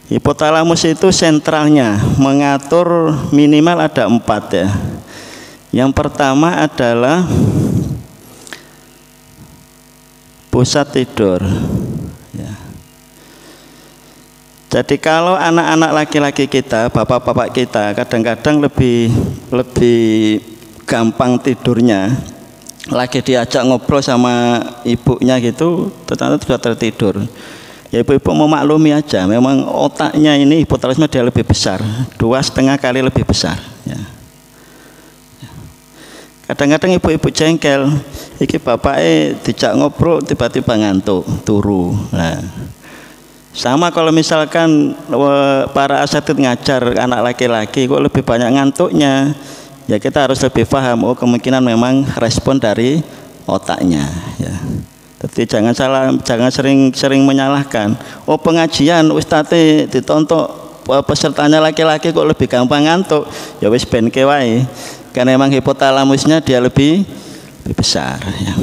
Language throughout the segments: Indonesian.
Hipotalamus itu sentralnya mengatur minimal ada 4 ya. Yang pertama adalah pusat tidur ya. Jadi kalau anak-anak laki-laki kita, bapak-bapak kita kadang-kadang lebih gampang tidurnya, lagi diajak ngobrol sama ibunya gitu ternyata sudah tertidur. Ya ibu-ibu memaklumi aja, memang otaknya ini hipotalamusnya dia lebih besar, 2,5 kali lebih besar ya. Kadang-kadang ibu-ibu jengkel, iki bapaknya dijak ngobrol tiba-tiba ngantuk, turu. Nah, sama kalau misalkan para asatid ngajar anak laki-laki kok lebih banyak ngantuknya, ya kita harus lebih paham, oh kemungkinan memang respon dari otaknya ya. Jadi jangan sering menyalahkan. Oh pengajian ustadz ditonton pesertanya laki-laki kok lebih gampang ngantuk. Ya wis ben wae. Karena memang hipotalamusnya dia lebih besar. Ya.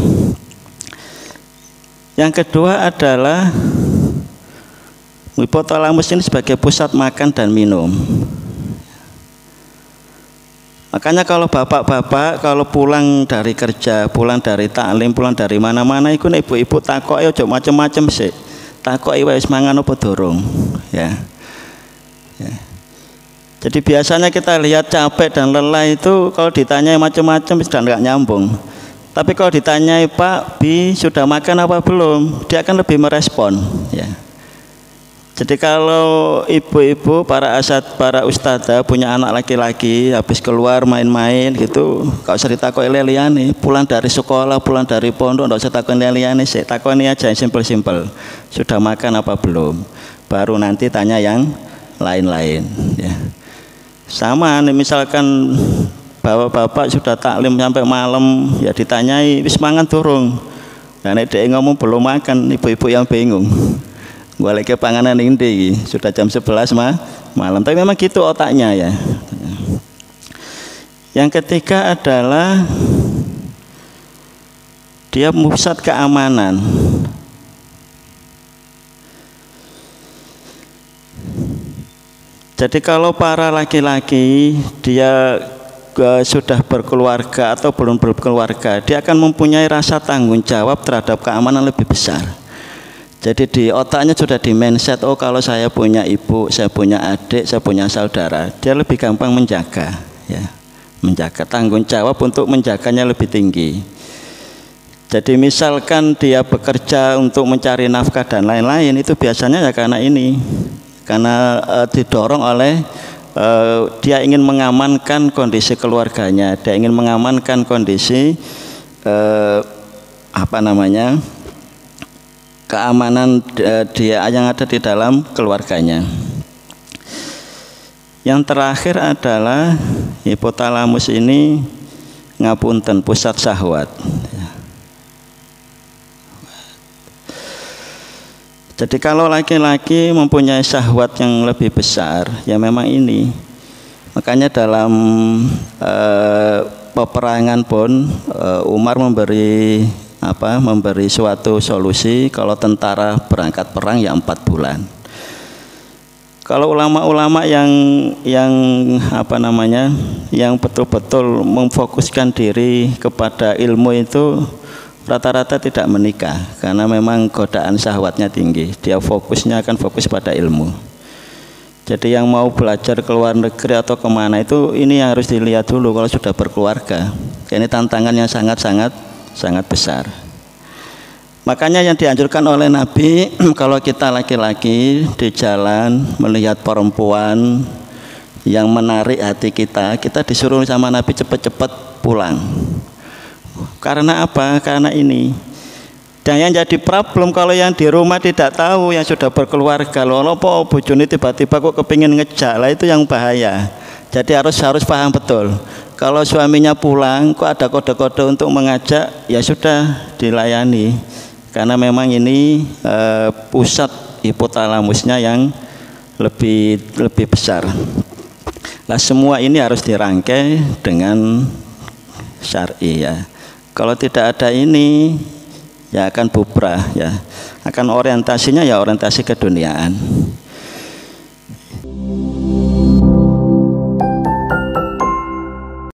Yang kedua adalah hipotalamus ini sebagai pusat makan dan minum. Makanya kalau bapak-bapak kalau pulang dari kerja, pulang dari taklim, pulang dari mana-mana, iku ibu-ibu takoki aja macam-macam sih. Takoki wis mangan apa durung, ya. Ya. Jadi biasanya kita lihat capek dan lelah itu kalau ditanya macam-macam sudah nggak nyambung. Tapi kalau ditanya Pak, Bi sudah makan apa belum, dia akan lebih merespon, ya. Jadi kalau ibu-ibu, para ustadzah punya anak laki-laki habis keluar main-main gitu, gak usah ditakoni leliane, pulang dari sekolah, pulang dari pondok, gak usah takoni leliane, takoni aja yang simpel-simpel. Sudah makan apa belum? Baru nanti tanya yang lain-lain ya. Sama nih misalkan bapak-bapak sudah taklim sampai malam ya ditanyai wis mangan durung. Nah nek dhek ngomong belum makan, ibu-ibu yang bingung. Gua lagi panganan ini sudah jam 11 malam, tapi memang gitu otaknya ya. Yang ketiga adalah dia pusat keamanan. Jadi kalau para laki-laki dia sudah berkeluarga atau belum berkeluarga, dia akan mempunyai rasa tanggung jawab terhadap keamanan lebih besar. Jadi di otaknya sudah di mindset, oh kalau saya punya ibu, saya punya adik, saya punya saudara, dia lebih gampang menjaga, ya, menjaga, tanggung jawab untuk menjaganya lebih tinggi. Jadi misalkan dia bekerja untuk mencari nafkah dan lain-lain, itu biasanya ya karena ini, karena didorong oleh dia ingin mengamankan kondisi keluarganya, dia ingin mengamankan kondisi keamanan dia yang ada di dalam keluarganya. Yang terakhir adalah hipotalamus ini ngapunten pusat syahwat. Jadi kalau laki-laki mempunyai syahwat yang lebih besar, ya memang ini. Makanya dalam peperangan pun Umar memberi suatu solusi, kalau tentara berangkat perang ya 4 bulan. Kalau ulama-ulama yang betul-betul memfokuskan diri kepada ilmu itu rata-rata tidak menikah karena memang godaan syahwatnya tinggi. Dia akan fokus pada ilmu. Jadi yang mau belajar ke luar negeri atau kemana itu ini yang harus dilihat dulu kalau sudah berkeluarga. Ini tantangan yang sangat besar. Makanya yang dianjurkan oleh Nabi kalau kita laki-laki di jalan melihat perempuan yang menarik hati kita disuruh sama Nabi cepat-cepat pulang. Karena apa? Karena ini. Dan yang jadi problem kalau yang di rumah tidak tahu, yang sudah berkeluarga, loh bojone tiba-tiba kok kepingin ngejak, lah itu yang bahaya. Jadi harus paham betul. Kalau suaminya pulang kok ada kode-kode untuk mengajak, ya sudah dilayani. Karena memang ini pusat hipotalamusnya yang lebih besar. Nah semua ini harus dirangkai dengan syar'i ya. Kalau tidak ada ini ya akan bubrah ya. Akan orientasinya ya orientasi keduniaan.